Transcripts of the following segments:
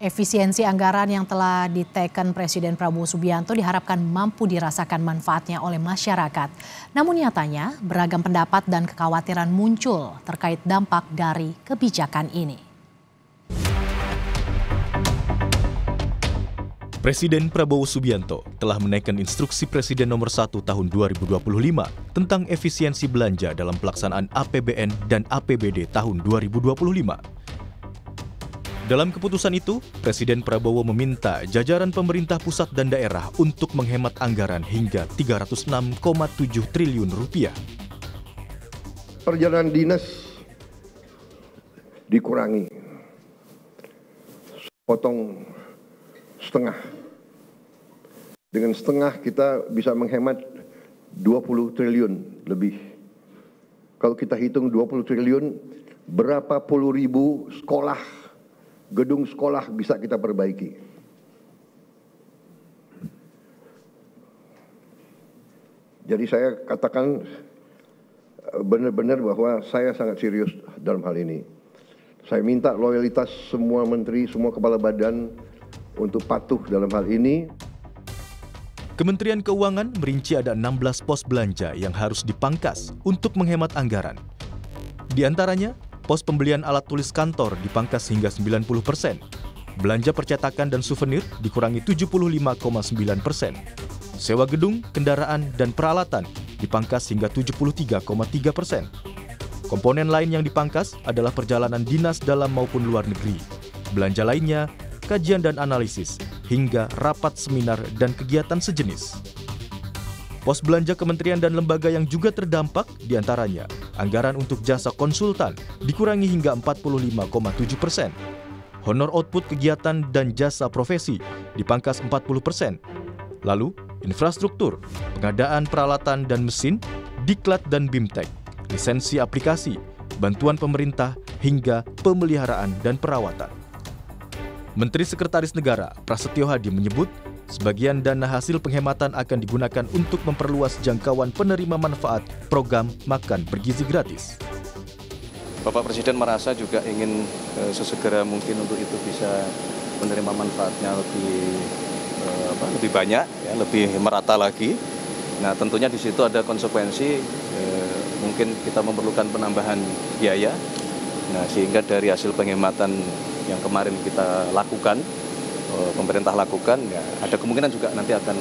Efisiensi anggaran yang telah diteken Presiden Prabowo Subianto diharapkan mampu dirasakan manfaatnya oleh masyarakat. Namun nyatanya beragam pendapat dan kekhawatiran muncul terkait dampak dari kebijakan ini. Presiden Prabowo Subianto telah menaikkan Instruksi Presiden Nomor 1 Tahun 2025 tentang efisiensi belanja dalam pelaksanaan APBN dan APBD tahun 2025. Dalam keputusan itu, Presiden Prabowo meminta jajaran pemerintah pusat dan daerah untuk menghemat anggaran hingga 306,7 triliun rupiah. Perjalanan dinas dikurangi, potong setengah. Dengan setengah kita bisa menghemat 20 triliun lebih. Kalau kita hitung 20 triliun, berapa puluh ribu sekolah, gedung sekolah bisa kita perbaiki. Jadi saya katakan benar-benar bahwa saya sangat serius dalam hal ini. Saya minta loyalitas semua menteri, semua kepala badan untuk patuh dalam hal ini. Kementerian Keuangan merinci ada 16 pos belanja yang harus dipangkas untuk menghemat anggaran. Di antaranya, pos pembelian alat tulis kantor dipangkas hingga 90%. Belanja percetakan dan souvenir dikurangi 75,9%. Sewa gedung, kendaraan, dan peralatan dipangkas hingga 73,3%. Komponen lain yang dipangkas adalah perjalanan dinas dalam maupun luar negeri. Belanja lainnya, kajian dan analisis, hingga rapat seminar dan kegiatan sejenis. Pos belanja kementerian dan lembaga yang juga terdampak diantaranya anggaran untuk jasa konsultan dikurangi hingga 45,7%. Honor output kegiatan dan jasa profesi dipangkas 40%. Lalu, infrastruktur, pengadaan peralatan dan mesin, diklat dan bimtek, lisensi aplikasi, bantuan pemerintah, hingga pemeliharaan dan perawatan. Menteri Sekretaris Negara Prasetyo Hadi menyebut sebagian dana hasil penghematan akan digunakan untuk memperluas jangkauan penerima manfaat program makan bergizi gratis. Bapak Presiden merasa juga ingin sesegera mungkin untuk itu bisa menerima manfaatnya lebih banyak, ya, lebih merata lagi. Nah, tentunya di situ ada konsekuensi, mungkin kita memerlukan penambahan biaya. Nah, sehingga dari hasil penghematan yang kemarin kita lakukan, pemerintah lakukan, ya, ada kemungkinan juga nanti akan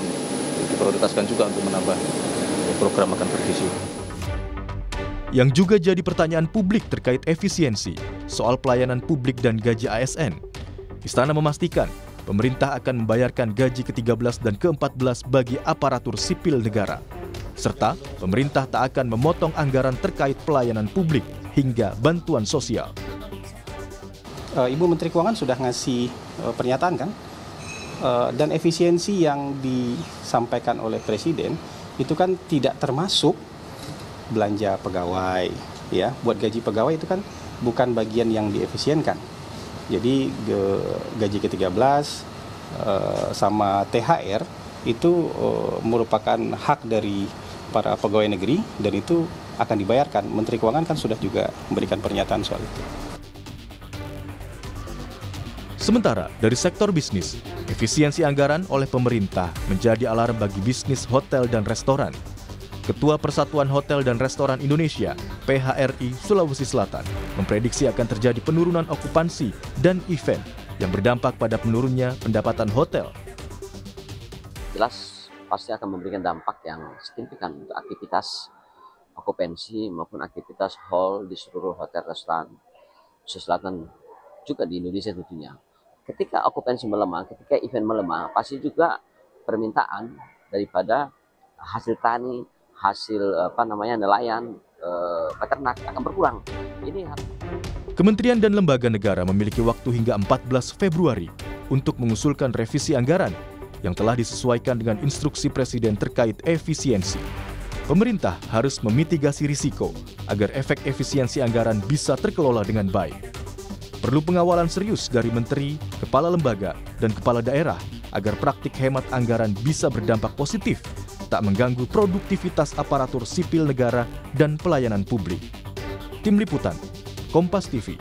diprioritaskan juga untuk menambah program makan bergizi. Yang juga jadi pertanyaan publik terkait efisiensi soal pelayanan publik dan gaji ASN. Istana memastikan pemerintah akan membayarkan gaji ke-13 dan ke-14 bagi aparatur sipil negara. Serta pemerintah tak akan memotong anggaran terkait pelayanan publik hingga bantuan sosial. Ibu Menteri Keuangan sudah ngasih pernyataan kan, dan efisiensi yang disampaikan oleh Presiden itu kan tidak termasuk belanja pegawai, ya. Buat gaji pegawai itu kan bukan bagian yang diefisienkan. Jadi gaji ke-13 sama THR itu merupakan hak dari para pegawai negeri dan itu akan dibayarkan. Menteri Keuangan kan sudah juga memberikan pernyataan soal itu. Sementara dari sektor bisnis, efisiensi anggaran oleh pemerintah menjadi alarm bagi bisnis hotel dan restoran. Ketua Persatuan Hotel dan Restoran Indonesia, PHRI Sulawesi Selatan, memprediksi akan terjadi penurunan okupansi dan event yang berdampak pada menurunnya pendapatan hotel. Jelas pasti akan memberikan dampak yang signifikan untuk aktivitas okupansi maupun aktivitas hall di seluruh hotel restoran Sulawesi Selatan juga di Indonesia tentunya. Ketika okupansi melemah, ketika event melemah, pasti juga permintaan daripada hasil tani, hasil nelayan, peternak akan berkurang. Kementerian dan lembaga negara memiliki waktu hingga 14 Februari untuk mengusulkan revisi anggaran yang telah disesuaikan dengan instruksi Presiden terkait efisiensi. Pemerintah harus memitigasi risiko agar efek efisiensi anggaran bisa terkelola dengan baik. Perlu pengawalan serius dari menteri, kepala lembaga, dan kepala daerah agar praktik hemat anggaran bisa berdampak positif, tak mengganggu produktivitas aparatur sipil negara dan pelayanan publik. Tim Liputan, Kompas TV.